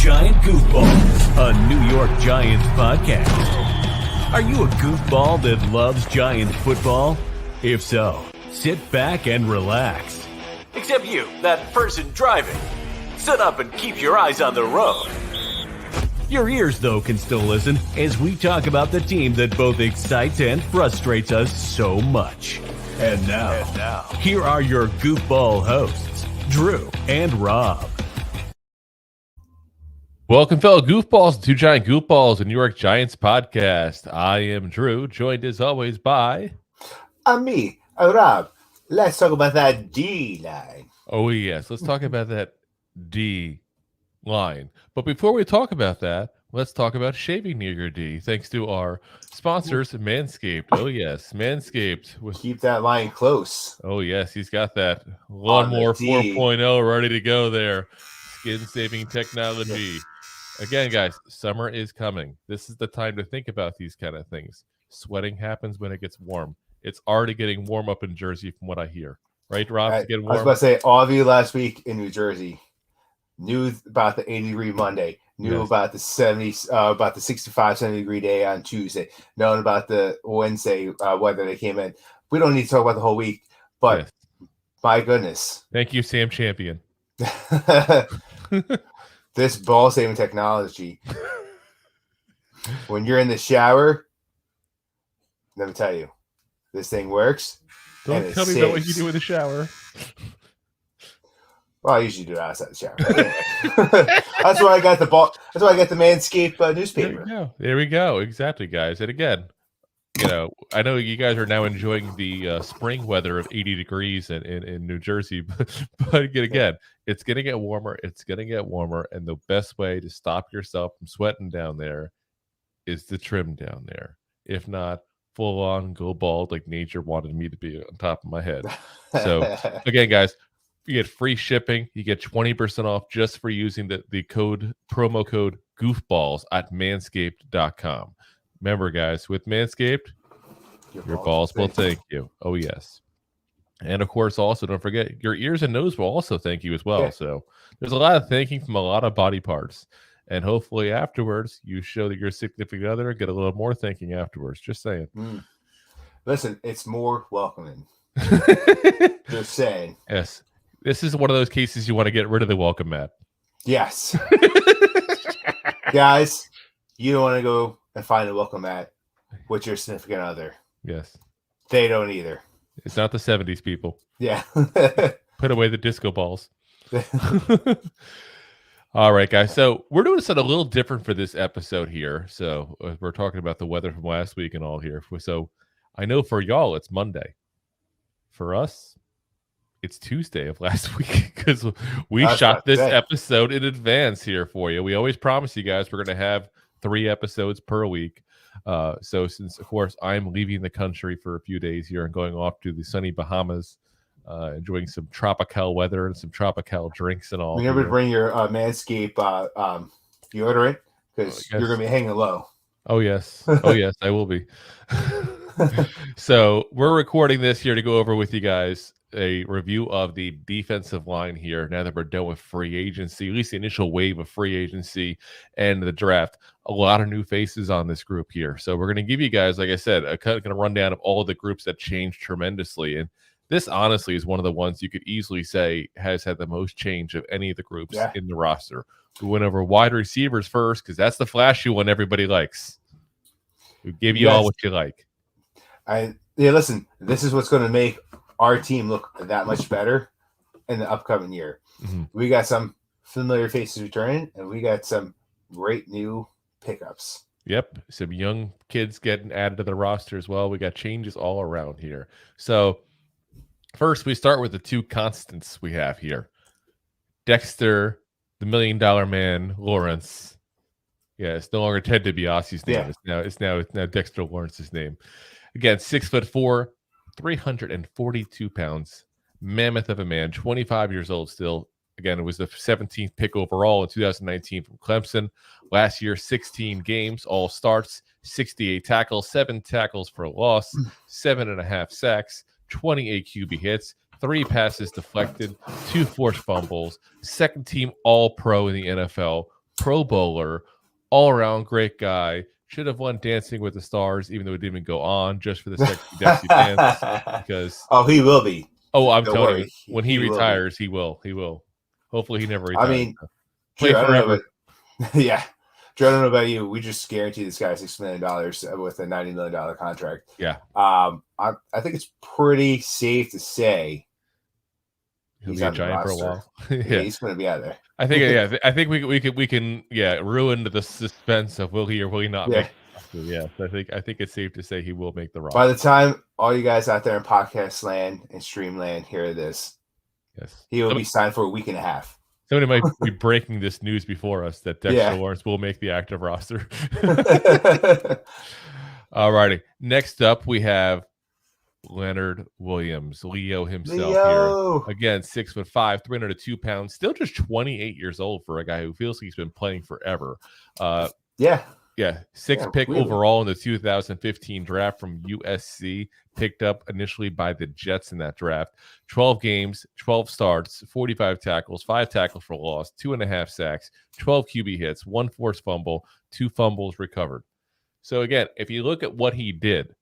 Giant Goofballs, a New York Giants podcast. Are you a goofball that loves Giants football? If so, sit back and relax. Except you, that person driving. Sit up and keep your eyes on the road. Your ears, though, can still listen as we talk about the team that both excites and frustrates us so much. And now, here are your goofball hosts, Drew and Rob. Welcome, fellow goofballs, to Giant Goofballs, a New York Giants podcast. I am Drew, joined as always by... I'm me, Rob. Let's talk about that D-line. Oh, yes. Let's talk about that D line. But before we talk about that, let's talk about shaving near your D, thanks to our sponsors, Manscaped. Oh, yes, Manscaped. Keep that line close. Oh, yes, he's got that Lawnmower 4.0 ready to go there. Skin-saving technology. Again, guys, summer is coming. This is the time to think about these kind of things. Sweating happens when it gets warm. It's already getting warm up in Jersey from what I hear. Right, Rob? I was about to say, all of you last week in New Jersey knew about the 80-degree Monday, knew about the 65, 70-degree day on Tuesday, knowing about the Wednesday weather that came in. We don't need to talk about the whole week, but my goodness. Thank you, Sam Champion. This ball-saving technology. When you're in the shower, let me tell you, this thing works. Don't tell me about what you do in the shower. Well, I usually do it outside the shower. Anyway. That's why I got the ball. That's why I got the Manscaped newspaper. There we go. Exactly, guys. And again, I know you guys are now enjoying the spring weather of 80 degrees in New Jersey, but again, it's going to get warmer. It's going to get warmer. And the best way to stop yourself from sweating down there is to trim down there. If not, full on go bald like nature wanted me to be on top of my head. So again, guys, you get free shipping. You get 20% off just for using the promo code Goofballs at manscaped.com. Remember, guys, with Manscaped, your balls will thank you. Oh, yes. And, of course, also, don't forget, your ears and nose will also thank you as well. Yeah. So there's a lot of thanking from a lot of body parts. And hopefully afterwards, you show that your significant other and get a little more thanking afterwards. Just saying. Listen, it's more welcoming. Just saying. Yes. This is one of those cases you want to get rid of the welcome mat. Yes. Guys, you don't want to go and find a welcome mat with your significant other. Yes. They don't either. It's not the 70s, people. Yeah. Put away the disco balls. All right, guys. So we're doing something a little different for this episode here. So we're talking about the weather from last week and all here. So I know for y'all, it's Monday. For us, it's Tuesday of last week because we shot this episode in advance here for you. We always promise you guys we're going to have 3 episodes per week. So since, of course, I'm leaving the country for a few days here and going off to the sunny Bahamas, enjoying some tropical weather and some tropical drinks and all. Remember to bring your Manscaped deodorant because you're going to be hanging low. Oh, yes. Oh, yes, I will be. So we're recording this here to go over with you guys a review of the defensive line here now that we're done with free agency, at least the initial wave of free agency and the draft. A lot of new faces on this group here. So we're going to give you guys, like I said, a kind of rundown of all of the groups that changed tremendously. And this honestly is one of the ones you could easily say has had the most change of any of the groups in the roster. We went over wide receivers first because that's the flashy one everybody likes. We give you all what you like. Listen, this is what's going to make our team look that much better in the upcoming year. Mm-hmm. We got some familiar faces returning, and we got some great new pickups. Yep, some young kids getting added to the roster as well. We got changes all around here. So first, we start with the 2 constants we have here. Dexter, the $1 million man, Lawrence. Yeah, it's no longer Ted DiBiase's name. Yeah. It's now Dexter Lawrence's name. Again, 6'4", 342 pounds, mammoth of a man, 25 years old still. Again, it was the 17th pick overall in 2019 from Clemson. Last year, 16 games, all starts, 68 tackles, 7 tackles for a loss, 7.5 sacks, 28 QB hits, 3 passes deflected, 2 forced fumbles, second team All-Pro in the NFL, Pro Bowler, all around great guy. Should have won Dancing with the Stars, even though it didn't even go on, just for the sexy Dexy dance. Because he will be. I'm Don't telling worry. you, when he retires, he will. He will. Hopefully, he never retires. I mean, play Drew, forever. Yeah. Drew, I don't know about you. We just guaranteed this guy $6 million with a $90 million contract. Yeah. I think it's pretty safe to say He'll be a Giant for a while. Yeah, he's going to be out there. I think. Yeah, I think we can ruin the suspense of will he or will he not make. Yeah, I think it's safe to say he will make the roster. By the time all you guys out there in podcast land and stream land hear this, yes, he will be signed for a week and a half. Somebody might be breaking this news before us that Dexter Lawrence will make the active roster. All righty. Next up, we have Leonard Williams, Leo himself here. Again, 6'5", 302 pounds, still just 28 years old for a guy who feels like he's been playing forever. Sixth pick overall in the 2015 draft from USC, picked up initially by the Jets in that draft. 12 games, 12 starts, 45 tackles, 5 tackles for loss, 2.5 sacks, 12 QB hits, 1 forced fumble, 2 fumbles recovered. So again, if you look at what he did,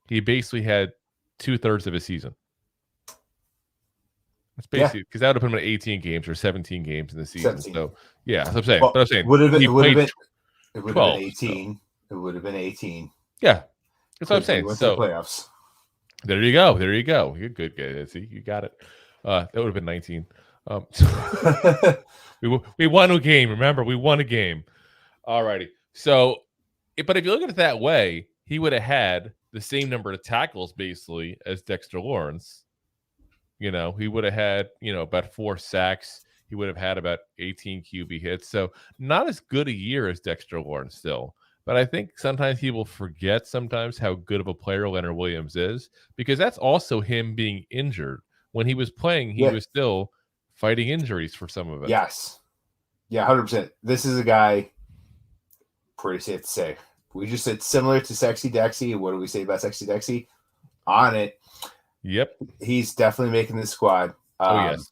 he basically had 2/3 of a season. It's basically because that would have put him in 18 games or 17 games in the season. 17. So that's what I'm saying. But I'm saying would have been 18. 12, It would have been 18. Yeah, that's what I'm saying. So playoffs. There you go. You're good, guys. See, you got it. That would have been 19. We won a game. Remember, we won a game. All righty. So, but if you look at it that way, he would have had the same number of tackles basically as Dexter Lawrence. He would have had about 4 sacks. He would have had about 18 QB hits. So not as good a year as Dexter Lawrence still. But I think sometimes people forget how good of a player Leonard Williams is, because that's also him being injured. When he was playing, he was still fighting injuries for some of it. Yes. Yeah, 100%. This is a guy, pretty safe to say. We just said similar to Sexy Dexy. What do we say about Sexy Dexy? On it. Yep. He's definitely making the squad. Yes.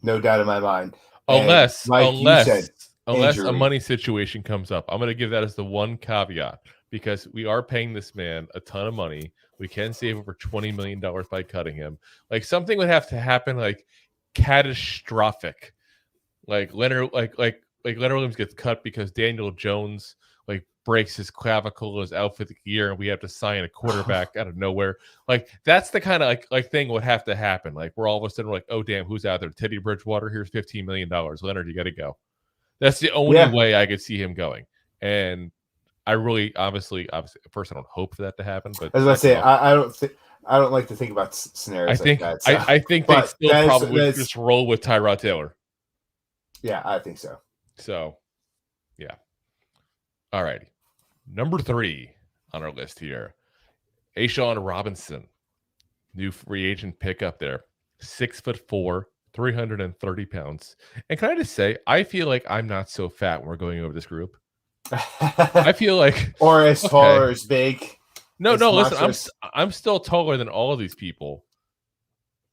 No doubt in my mind. Unless a money situation comes up. I'm going to give that as the one caveat, because we are paying this man a ton of money. We can save over $20 million by cutting him. Like, something would have to happen, like catastrophic. Like Leonard Williams gets cut because Daniel Jones breaks his clavicle, is out for the year, and we have to sign a quarterback out of nowhere. Like, that's the kind of like thing would have to happen. Like, we're all of a sudden like, oh damn, who's out there? Teddy Bridgewater, here's $15 million. Leonard, you got to go. That's the only way I could see him going. And I really, obviously, first, I don't hope for that to happen. But as I say, I don't like to think about scenarios like that. So. I think they still probably just roll with Tyrod Taylor. Yeah, I think so. So, yeah. All righty. Number 3 on our list here, A'Shawn Robinson, new free agent pickup there, 6'4", 330 pounds. And can I just say, I feel like I'm not so fat when we're going over this group. I feel like, or as tall or as big. No, listen, I'm still taller than all of these people,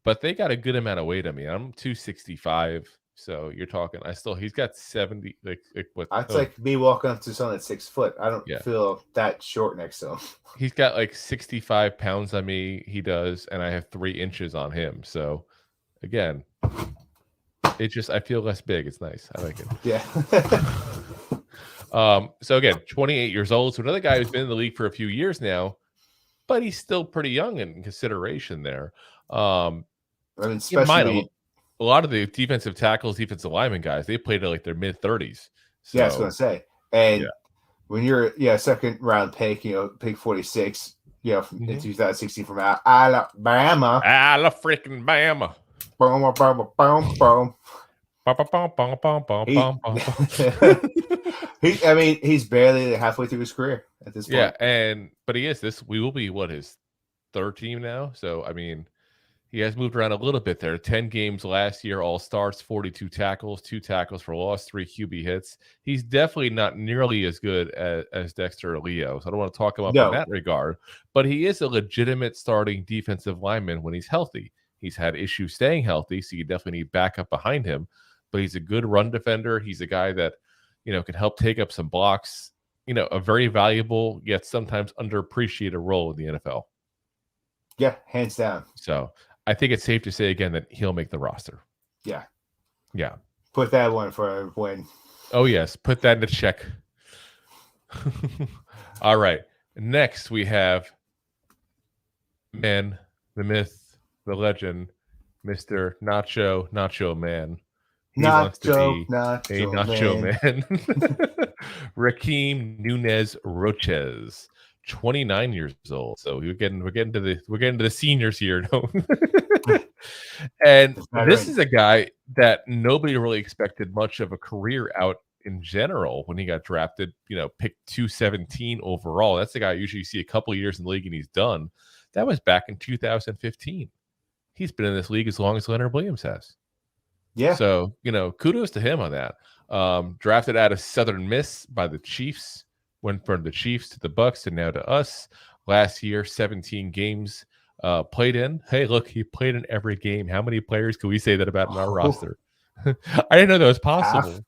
but they got a good amount of weight on me. I'm 265. So you're talking, he's got 70. That's like me walking up to someone that's 6 foot. I don't feel that short next to him. He's got 65 pounds on me. He does, and I have 3 inches on him. So again, I feel less big. It's nice. I like it. Yeah. So again, 28 years old. So another guy who's been in the league for a few years now, but he's still pretty young in consideration there. Especially. A lot of the defensive tackles, defensive lineman guys, they played at their mid-30s. So, yeah, I was going to say. And when you're second round pick, pick 46, in 2016 from Alabama. Freaking Bama. Boom, boom, boom, boom. He's barely halfway through his career at this point. Yeah, but he is we will be his 3rd team now. So he has moved around a little bit there. 10 games last year, all starts, 42 tackles, 2 tackles for loss, 3 QB hits. He's definitely not nearly as good as Dexter or Leo. So I don't want to talk him up in that regard. But he is a legitimate starting defensive lineman when he's healthy. He's had issues staying healthy, so you definitely need backup behind him. But he's a good run defender. He's a guy that, can help take up some blocks. A very valuable yet sometimes underappreciated role in the NFL. Yeah, hands down. So I think it's safe to say again that he'll make the roster. Yeah. Yeah. Put that one for a win. Oh, yes. Put that in a check. All right. Next, we have the myth, the legend, Mr. Nacho Man. He wants to be a Nacho Man. Raheem Nunez Roches, 29 years old. So we're getting to the seniors here. And this is a guy that nobody really expected much of a career out in general when he got drafted, picked 217 overall. That's the guy I usually see a couple of years in the league and he's done. That was back in 2015. He's been in this league as long as Leonard Williams has. Yeah. So, kudos to him on that. Drafted out of Southern Miss by the Chiefs, went from the Chiefs to the Bucks and now to us. Last year, 17 games played in. Hey, look, he played in every game. How many players can we say that about in our roster? I didn't know that was possible.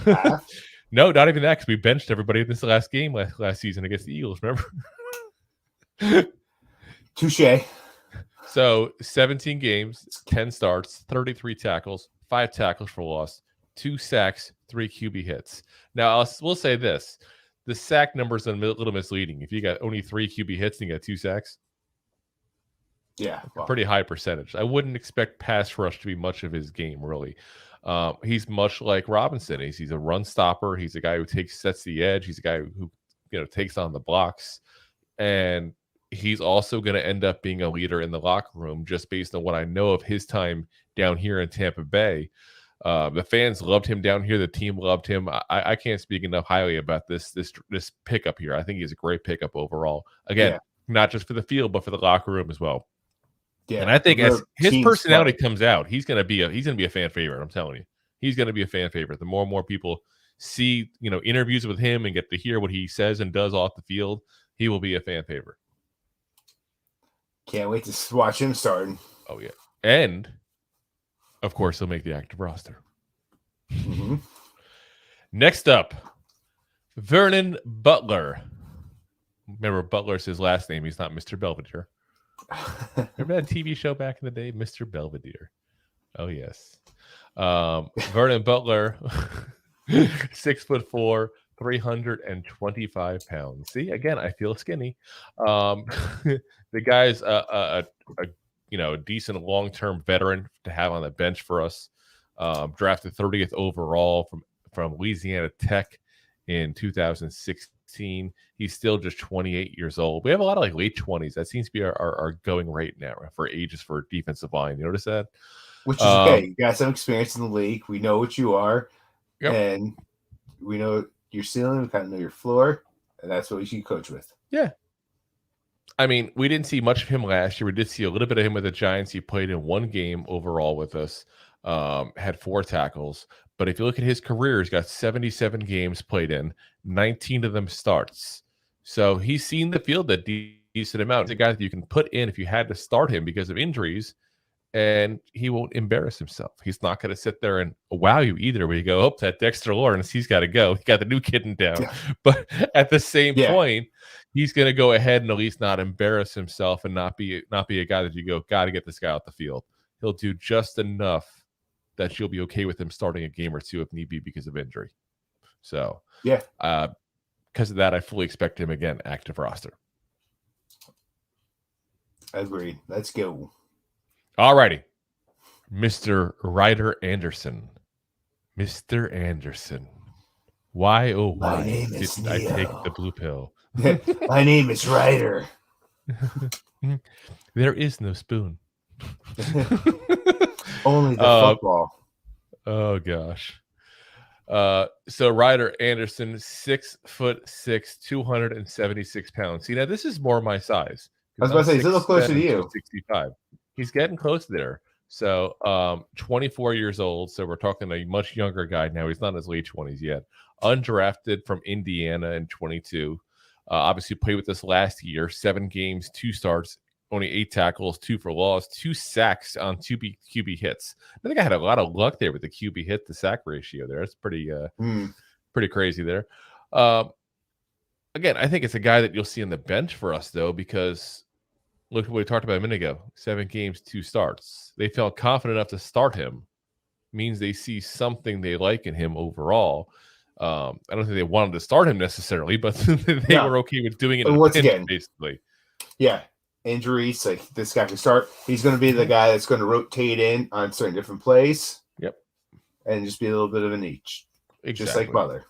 Half? No, not even that, because we benched everybody in this last game last season against the Eagles, remember? Touche. So 17 games, 10 starts, 33 tackles, 5 tackles for loss, 2 sacks, 3 QB hits. Now, we'll say this. The sack numbers are a little misleading. If you got only 3 QB hits and you got 2 sacks, yeah, a pretty high percentage. I wouldn't expect pass rush to be much of his game, really. He's much like Robinson. He's a run stopper. He's a guy who sets the edge. He's a guy who takes on the blocks. And he's also going to end up being a leader in the locker room just based on what I know of his time down here in Tampa Bay. The fans loved him down here. The team loved him. I can't speak enough highly about this pickup here. I think he's a great pickup overall. Again, not just for the field, but for the locker room as well. Yeah, and I think as his personality comes out, he's going to be a fan favorite. I'm telling you, he's going to be a fan favorite. The more and more people see, interviews with him and get to hear what he says and does off the field, he will be a fan favorite. Can't wait to watch him starting. Oh yeah, and of course he'll make the active roster. Mm-hmm. Next up, Vernon Butler. Remember, Butler's his last name. He's not Mr. Belvedere. Remember that TV show back in the day, Mr. Belvedere? Oh yes. Vernon Butler, 6'4", 325 pounds. See, again, I feel skinny. The guy's a decent long-term veteran to have on the bench for us. Drafted 30th overall from Louisiana Tech in 2016. He's still just 28 years old. We have a lot of late 20s. That seems to be our going rate now for ages for defensive line. You notice that? Which is okay. You got some experience in the league. We know what you are. Yep. And we know your ceiling. We kind of know your floor. And that's what we should coach with. Yeah. I mean, we didn't see much of him last year. We did see a little bit of him with the Giants. He played in 1 game overall with us. Had 4 tackles. But if you look at his career, he's got 77 games played in, 19 of them starts. So he's seen the field a decent amount. He's a guy that you can put in if you had to start him because of injuries, and he won't embarrass himself. He's not going to sit there and wow you either where you go, oh, that Dexter Lawrence, he's got to go. He got the new kid in town. Yeah. But at the same point, he's going to go ahead and at least not embarrass himself and not be a guy that you go, got to get this guy out the field. He'll do just enough that you'll be okay with him starting a game or two if need be because of injury. So, because of that, I fully expect him again, active roster. Agreed. Let's go. All righty. Mr. Ryder Anderson. Mr. Anderson. Why, oh, why didn't I take the blue pill? My name is Ryder. There is no spoon. Only the football. Oh gosh. So Ryder Anderson, 6'6", 276 pounds. See, now this is more my size. I was about to say he's a little closer to you. 65. He's getting close there. So 24 years old. So we're talking a much younger guy now. He's not in his late 20s yet. Undrafted from Indiana in 22. Obviously played with us last year. 7 games, 2 starts. Only 8 tackles, 2 for loss, 2 sacks on 2 QB hits. I think I had a lot of luck there with the QB hit to sack ratio there. That's pretty pretty crazy there. Again, I think it's a guy that you'll see on the bench for us, though, because look at what we talked about a minute ago. 7 games, 2 starts. They felt confident enough to start him. Means they see something they like in him overall. I don't think they wanted to start him necessarily, but they were okay with doing it in a pinch, basically. Yeah. Injuries, like this guy can start. He's going to be the guy that's going to rotate in on certain different plays. Yep. And just be a little bit of an each. Exactly. Just like Butler.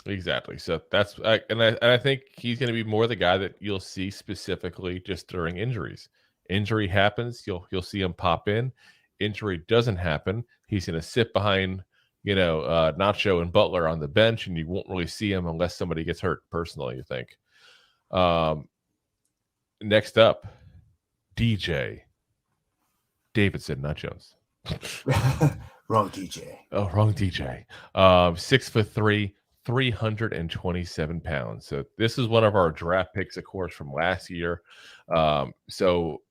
Exactly. So that's I think he's going to be more the guy that you'll see specifically just during injuries. Injury happens, you'll see him pop in. Injury doesn't happen, he's going to sit behind, Nacho and Butler on the bench, and you won't really see him unless somebody gets hurt. Personally, I think. Next up, DJ Davidson, not Jones. Wrong DJ. Oh, wrong DJ. 6'3", 327 pounds. So this is one of our draft picks, of course, from last year. So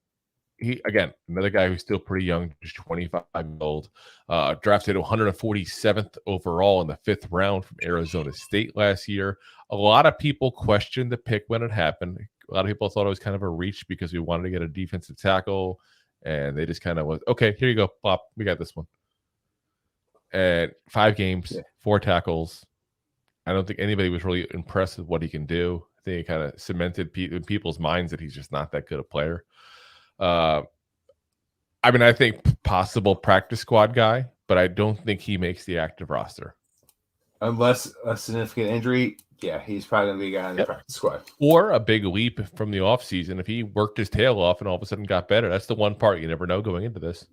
he, again, another guy who's still pretty young, just 25 years old. Drafted 147th overall in the 5th round from Arizona State last year. A lot of people questioned the pick when it happened. A lot of people thought it was kind of a reach because we wanted to get a defensive tackle, and they just kind of was, okay, here you go, Pop, we got this one. And 5 games, 4 tackles. I don't think anybody was really impressed with what he can do. I think it kind of cemented in people's minds that he's just not that good a player. I think possible practice squad guy, but I don't think he makes the active roster. Unless a significant injury, yeah, he's probably going to be a guy on the practice squad. Or a big leap from the offseason. If he worked his tail off and all of a sudden got better, that's the one part you never know going into this.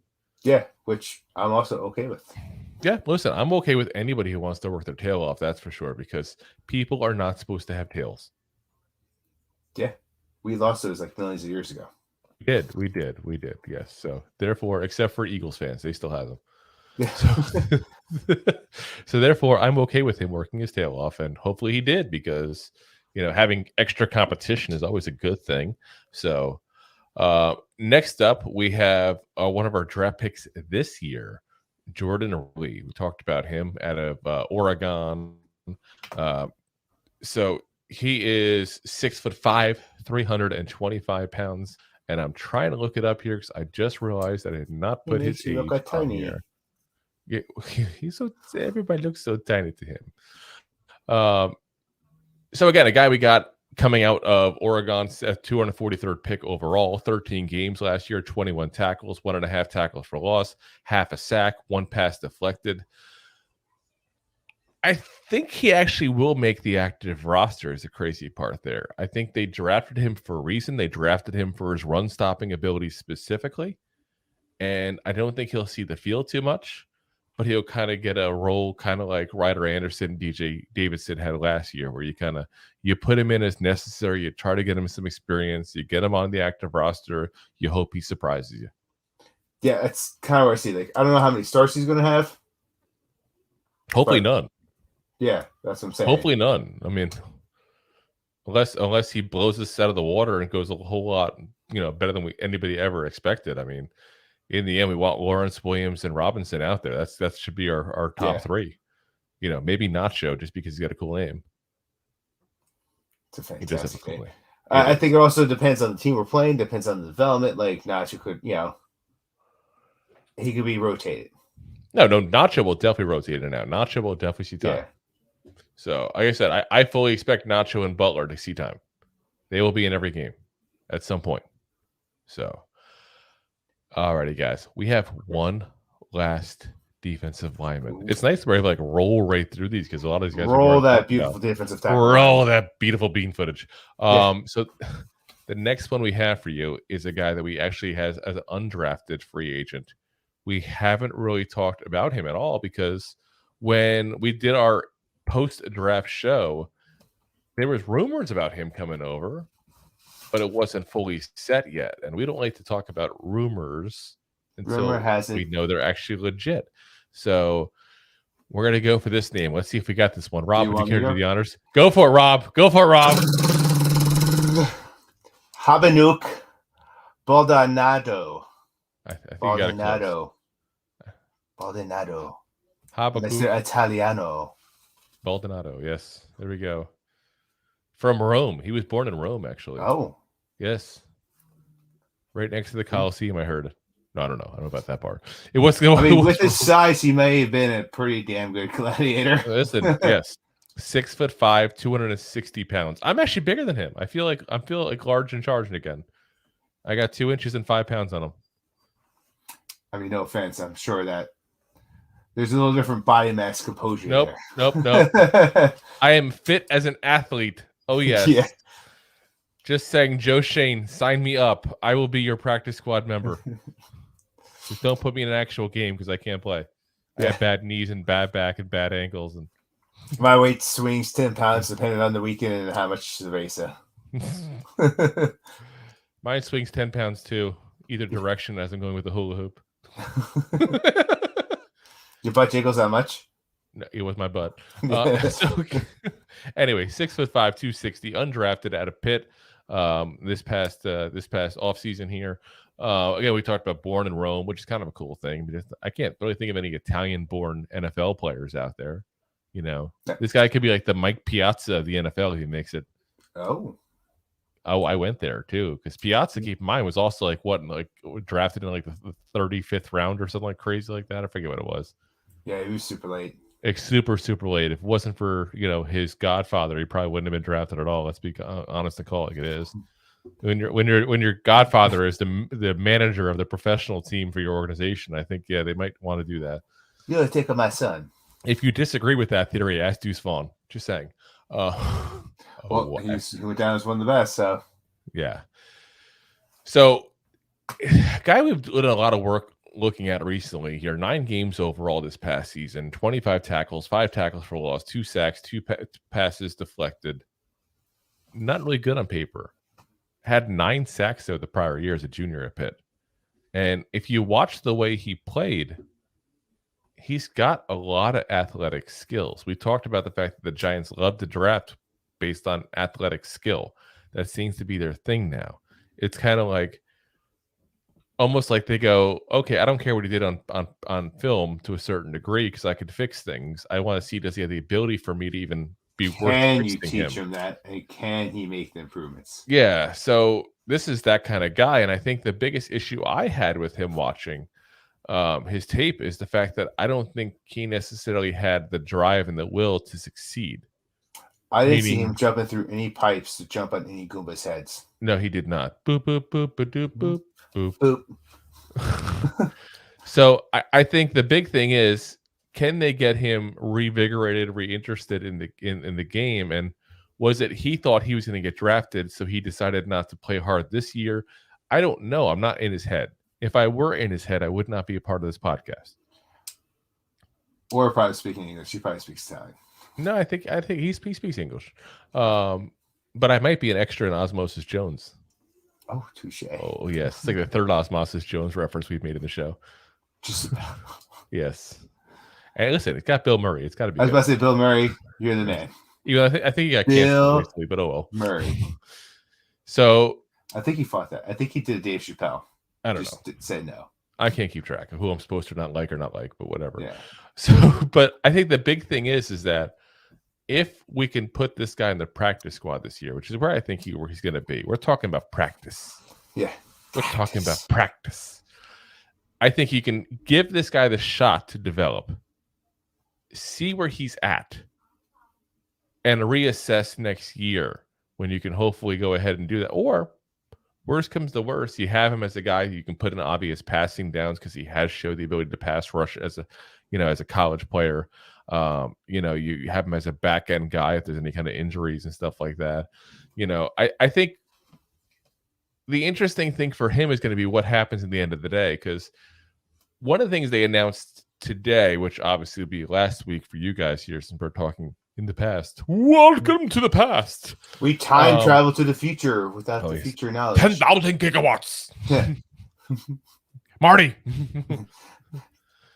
Yeah, which I'm also okay with. Yeah, listen, I'm okay with anybody who wants to work their tail off, that's for sure, because people are not supposed to have tails. Yeah, we lost those like millions of years ago. We did, yes. So, therefore, except for Eagles fans, they still have them. Yeah. So therefore, I'm okay with him working his tail off, and hopefully he did, because having extra competition is always a good thing. So next up, we have one of our draft picks this year, Jordan Lee. We talked about him out of Oregon. So he is 6'5", 325 pounds, and I'm trying to look it up here because I just realized that I did not put his age on here. Yeah, he's so, everybody looks so tiny to him. So again, a guy we got coming out of Oregon, 243rd pick overall, 13 games last year, 21 tackles, 1.5 tackles for loss, half a sack, 1 pass deflected. I think he actually will make the active roster, is the crazy part there. I think they drafted him for a reason. They drafted him for his run stopping ability specifically. And I don't think he'll see the field too much, but he'll kind of get a role kind of like Ryder Anderson, DJ Davidson had last year, where you put him in as necessary, you try to get him some experience, you get him on the active roster, you hope he surprises you. Yeah, that's kind of where I see. Like, I don't know how many starts he's going to have. Hopefully none. Yeah, that's what I'm saying. Hopefully none. I mean, unless he blows this out of the water and goes a whole lot, better than anybody ever expected. I mean, in the end, we want Lawrence, Williams, and Robinson out there. That should be our top 3. Maybe Nacho, just because he's got a cool name. It's a fantastic name. I think it also depends on the team we're playing. Depends on the development. Like Nacho could, he could be rotated. No, Nacho will definitely rotate in and out. Nacho will definitely see time. Yeah. So, like I said, I fully expect Nacho and Butler to see time. They will be in every game at some point. So, alrighty, guys. We have one last defensive lineman. It's nice to be able to roll right through these, because a lot of these guys roll that beautiful defensive tackle. Roll that beautiful bean footage. So the next one we have for you is a guy that we actually has as an undrafted free agent. We haven't really talked about him at all, because when we did our post-draft show, there was rumors about him coming over, but it wasn't fully set yet. And we don't like to talk about rumors until we know they're actually legit. So we're going to go for this name. Let's see if we got this one. Rob, would you care to do the honors? Go for it, Rob. Go for it, Rob. Habanuk Baldonado. I think Baldonado. Baldonado. Habakkuk. Mr. Italiano. Baldonado. Yes, there we go. From Rome. He was born in Rome, actually. Oh, yes. Right next to the Coliseum, I heard. No, I don't know. I don't know about that part. It was. I mean, with his size, he may have been a pretty damn good gladiator. Listen, yes. 6'5", 260 pounds. I'm actually bigger than him. I feel like large and charging again. I got 2 inches and 5 pounds on him. I mean, no offense. I'm sure that there's a little different body mass composure there. Nope. I am fit as an athlete. Oh, yes. Yeah. Just saying, Joe Shane, sign me up. I will be your practice squad member. Just don't put me in an actual game because I can't play. I have bad knees and bad back and bad ankles. And my weight swings 10 pounds depending on the weekend and how much cerveza. Mine swings 10 pounds too, either direction as I'm going with the hula hoop. Your butt jiggles that much? No, it was my butt. Anyway, 6'5", 260, undrafted out of Pitt. This past offseason here. Again, we talked about born in Rome, which is kind of a cool thing. But I can't really think of any Italian-born NFL players out there. You know, this guy could be like the Mike Piazza of the NFL if he makes it. Oh, I went there too because Piazza, keep in mind, was also drafted in like the 35th round or something like crazy like that. I forget what it was. Yeah, he was super late. Like super late. If it wasn't for his godfather, he probably wouldn't have been drafted at all. Let's be honest and call it like it is. When your godfather is the manager of the professional team for your organization, I think they might want to do that. You gotta take on my son. If you disagree with that theory, ask Deuce Vaughn. Just saying. He went down as one of the best. So yeah. So, guy we've done a lot of work looking at recently here. 9 games overall this past season. 25 tackles, 5 tackles for loss, 2 sacks, 2 passes deflected. Not really good on paper. Had 9 sacks though the prior year as a junior at Pitt. And if you watch the way he played, he's got a lot of athletic skills. We talked about the fact that the Giants love to draft based on athletic skill. That seems to be their thing now. It's kind of like almost like they go, okay, I don't care what he did on film to a certain degree because I could fix things. I want to see, does he have the ability for me to even be worth Can fixing you teach him that? And can he make the improvements? Yeah. So this is that kind of guy. And I think the biggest issue I had with him watching his tape is the fact that I don't think he necessarily had the drive and the will to succeed. I didn't see him jumping through any pipes to jump on any Goomba's heads. No, he did not. Boop, boop, boop, boop, boop, boop. Boop. So I think the big thing is, can they get him revigorated, reinterested in the game? And was it he thought he was going to get drafted, so he decided not to play hard this year? I don't know. I'm not in his head. If I were in his head, I would not be a part of this podcast. Or probably speaking English. He probably speaks Italian. No, I think he speaks English. But I might be an extra in Osmosis Jones. Oh, touche. Oh, yes. It's like the third Osmosis Jones reference we've made in the show. Just yes. And listen, it's got Bill Murray. It's got to be. I was about to say, Bill Murray, you're the man. Even I think he got canceled recently, but oh well. Murray. So I think he fought that. I think he did a Dave Chappelle. I don't know. Said no. I can't keep track of who I'm supposed to not like, but whatever. Yeah. So, but I think the big thing is that if we can put this guy in the practice squad this year, which is where I think he's going to be, we're talking about practice. Yeah. We're talking about practice. I think you can give this guy the shot to develop, see where he's at, and reassess next year when you can hopefully go ahead and do that. Or worst comes to worst, you have him as a guy who you can put in obvious passing downs because he has showed the ability to pass rush as a college player. You have him as a back end guy if there's any kind of injuries and stuff like that. I think the interesting thing for him is going to be what happens in the end of the day, because one of the things they announced today, which obviously will be last week for you guys here since we're talking in the past. Welcome to the past. We time travel to the future without the future knowledge. 10,000 gigawatts. Marty.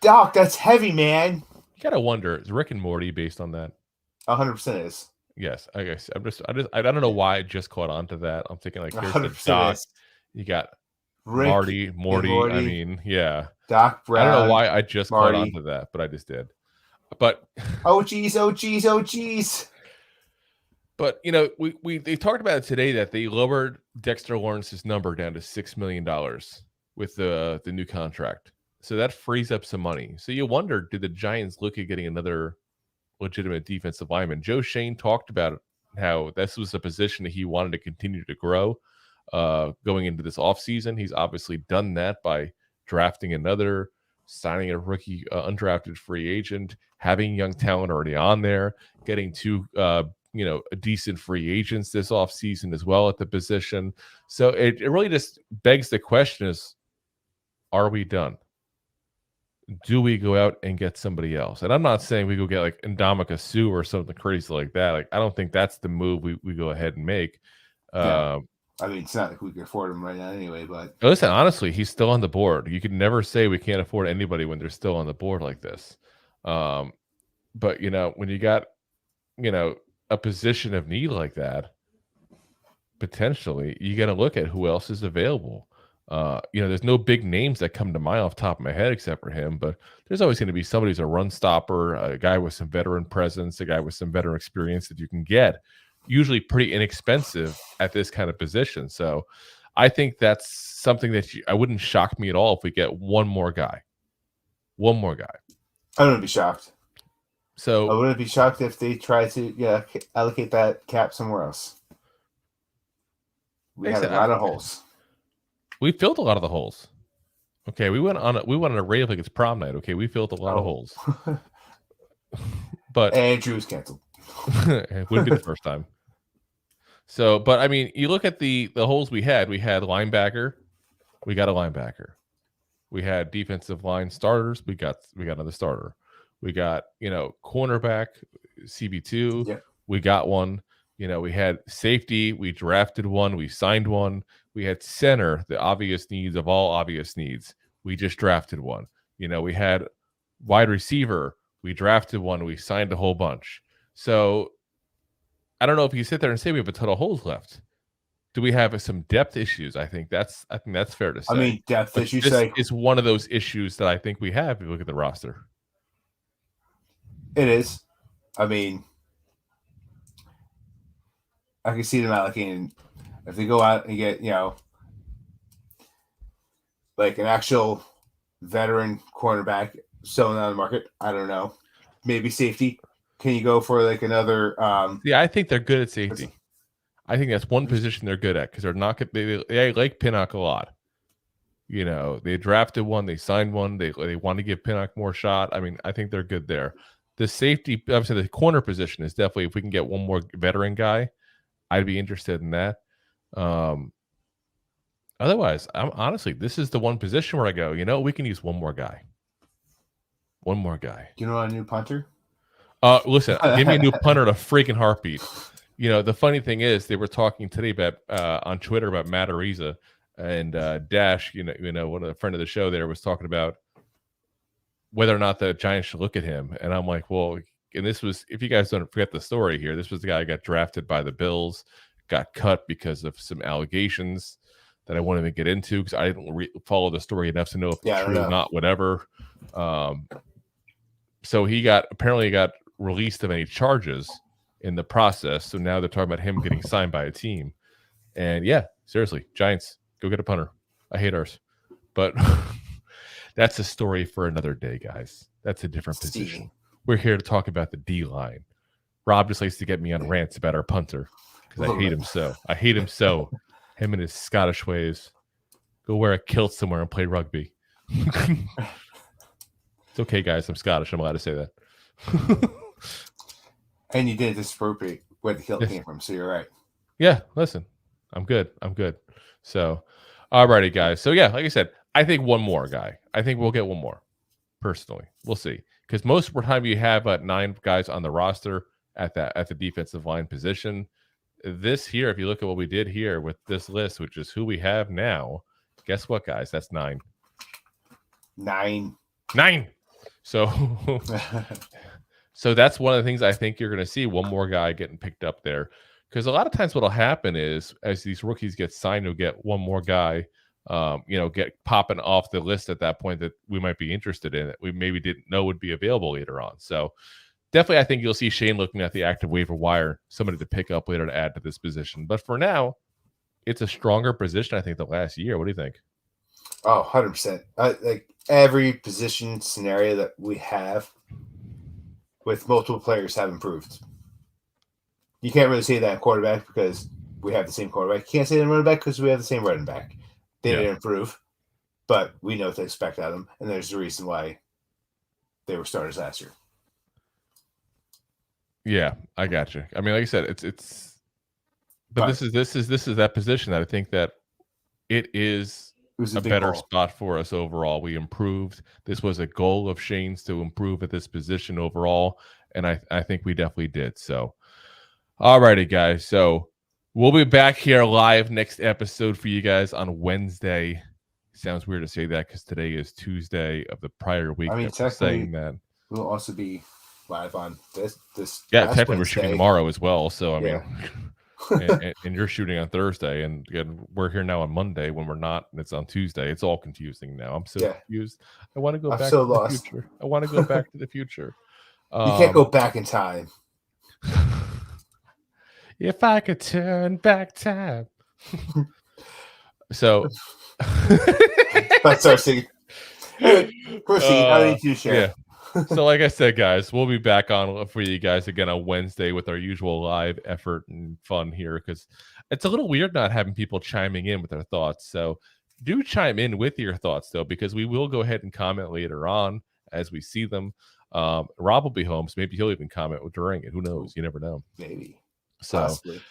Doc, that's heavy, man. You gotta wonder, is Rick and Morty based on that? 100% is. Yes, I guess. I don't know why I just caught on to that. I'm thinking like, here's the Doc. You got Rick, Morty. I mean, yeah. Doc Brown. I don't know why I just Marty. caught on to that, but I just did. But Oh geez, oh geez, oh geez. But they talked about it today that they lowered Dexter Lawrence's number down to $6 million with the new contract. So that frees up some money. So you wonder, did the Giants look at getting another legitimate defensive lineman? Joe Shane talked about how this was a position that he wanted to continue to grow going into this offseason. He's obviously done that by drafting another, signing a rookie undrafted free agent, having young talent already on there, getting two decent free agents this offseason as well at the position. So it really just begs the question is, are we done? Do we go out and get somebody else? And I'm not saying we go get like Ndamukong Suh or something crazy like that. Like, I don't think that's the move we go ahead and make. Yeah. I mean, it's not like we can afford him right now anyway, but listen, honestly, he's still on the board. You can never say we can't afford anybody when they're still on the board like this. But when you got, a position of need like that, potentially you got to look at who else is available. There's no big names that come to mind off the top of my head except for him, but there's always going to be somebody who's a run stopper, a guy with some veteran presence, a guy with some veteran experience that you can get, usually pretty inexpensive at this kind of position. So I think that's something that I wouldn't shock me at all if we get one more guy. I wouldn't be shocked. So I wouldn't be shocked if they try to allocate that cap somewhere else. We had a lot of holes. We filled a lot of the holes. Okay, we went on a rave like it's prom night. Okay, we filled a lot of holes. But Andrew was canceled. It wouldn't be the first time. So, but I mean, you look at the holes we had. We had linebacker. We got a linebacker. We had defensive line starters. We got another starter. We got cornerback, CB2. Yep. We got one. We had safety. We drafted one. We signed one. We had center, the obvious needs of all obvious needs. We just drafted one. We had wide receiver. We drafted one. We signed a whole bunch. So I don't know if you sit there and say we have a ton of holes left. Do we have some depth issues? I think that's fair to say. I mean, depth issues. This is one of those issues that I think we have if you look at the roster. It is. I mean, I can see them allocating. If they go out and get, like an actual veteran cornerback selling on the market, I don't know. Maybe safety. Can you go for like another? Yeah, I think they're good at safety. I think that's one position they're good at because they're not. They like Pinnock a lot. They drafted one, they signed one. They want to give Pinnock more shot. I mean, I think they're good there. The safety, obviously, the corner position is definitely, if we can get one more veteran guy, I'd be interested in that. Otherwise, this is the one position where I go, we can use one more guy. One more guy. You know, a new punter? Listen, give me a new punter in a freaking heartbeat. The funny thing is, they were talking today about on Twitter about Matt Ariza and Dash. One of the friend of the show there was talking about whether or not the Giants should look at him, and I'm like, well, and this was, if you guys don't forget the story here, this was the guy who got drafted by the Bills, got cut because of some allegations that I won't even get into because I didn't follow the story enough to know if it's true or not, whatever. So he apparently got released of any charges in the process. So now they're talking about him getting signed by a team. And yeah, seriously, Giants, go get a punter. I hate ours. But that's a story for another day, guys. That's a different position. We're here to talk about the D-line. Rob just likes to get me on rants about our punter because I hate him so. I hate him so. Him and his Scottish ways. Go wear a kilt somewhere and play rugby. It's okay, guys. I'm Scottish. I'm allowed to say that. And you didn't disappropriate where the kilt came from, so you're right. Yeah, listen. I'm good. So, alrighty, guys. So, yeah, like I said, I think one more guy. I think we'll get one more, personally. We'll see. Because most of the time you have 9 guys on the roster at the defensive line position. This here, if you look at what we did here with this list, which is who we have now, guess what, guys? That's 9. 9. So, so that's one of the things I think you're going to see, one more guy getting picked up there. Because a lot of times what will happen is, as these rookies get signed, you'll get one more guy, get popping off the list at that point that we might be interested in, that we maybe didn't know would be available later on. So definitely I think you'll see Shane looking at the active waiver wire, somebody to pick up later to add to this position. But for now, it's a stronger position, I think, the last year. What do you think? Oh, 100%. Like every position scenario that we have with multiple players have improved. You can't really say that quarterback because we have the same quarterback. You can't say that running back because we have the same running back. They didn't improve, but we know what to expect out of them, and there's a reason why they were starters last year. Yeah, I got you. I mean, like I said, but this is that position that I think that it is a better spot for us overall. We improved. This was a goal of Shane's to improve at this position overall, and I think we definitely did. So, all righty, guys. So we'll be back here live next episode for you guys on Wednesday. Sounds weird to say that because today is Tuesday of the prior week. I mean, saying that we'll also be live on this. Yeah, technically we're shooting tomorrow as well. So I mean, and you're shooting on Thursday, and we're here now on Monday when we're not, and it's on Tuesday. It's all confusing now. I'm so confused. I want to go back to the future. I want to go back to the future. You can't go back in time. If I could turn back time. So let's start singing. Proceed. I need you to share. Yeah. So like I said, guys, we'll be back on for you guys again on Wednesday with our usual live effort and fun here, because it's a little weird not having people chiming in with their thoughts. So do chime in with your thoughts, though, because we will go ahead and comment later on as we see them. Rob will be home, so maybe he'll even comment during it. Who knows? You never know. Maybe. So possibly.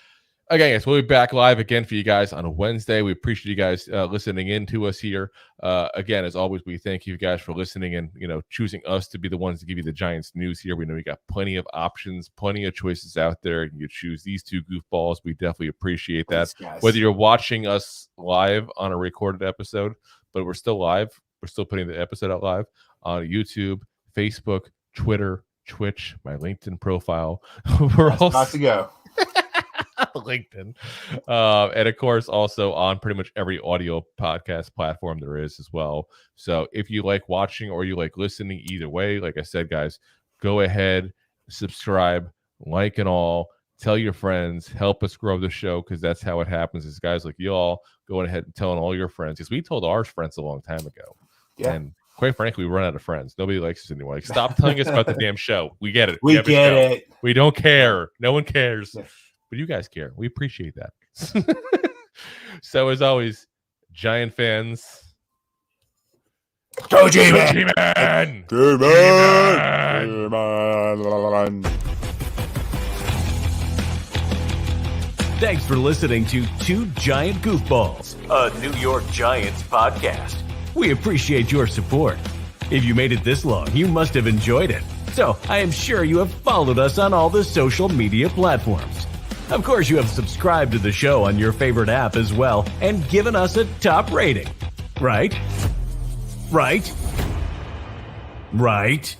Again, guys, we'll be back live again for you guys on a Wednesday. We appreciate you guys listening in to us here. Again, as always, we thank you guys for listening and choosing us to be the ones to give you the Giants news here. We know you got plenty of options, plenty of choices out there. You choose these two goofballs. We definitely appreciate that. Thanks, whether you're watching us live on a recorded episode, but we're still live. We're still putting the episode out live on YouTube, Facebook, Twitter, Twitch, my LinkedIn profile. We're all about to go. LinkedIn, and of course also on pretty much every audio podcast platform there is as well. So if you like watching or you like listening, either way, like I said, guys, go ahead, subscribe, like, and all. Tell your friends, help us grow the show, because that's how it happens. Is guys like y'all going ahead and telling all your friends, because we told our friends a long time ago. Yeah. And quite frankly, we run out of friends. Nobody likes us anymore. Like, stop telling us about the damn show. We get it. We get it. We don't care. No one cares. Yeah. But you guys care. We appreciate that. So as always, Giant fans, go G-Man! G-Man! G-Man! Thanks for listening to Two Giant Goofballs, a New York Giants podcast. We appreciate your support. If you made it this long, you must have enjoyed it. So I am sure you have followed us on all the social media platforms. Of course, you have subscribed to the show on your favorite app as well and given us a top rating. Right? Right? Right?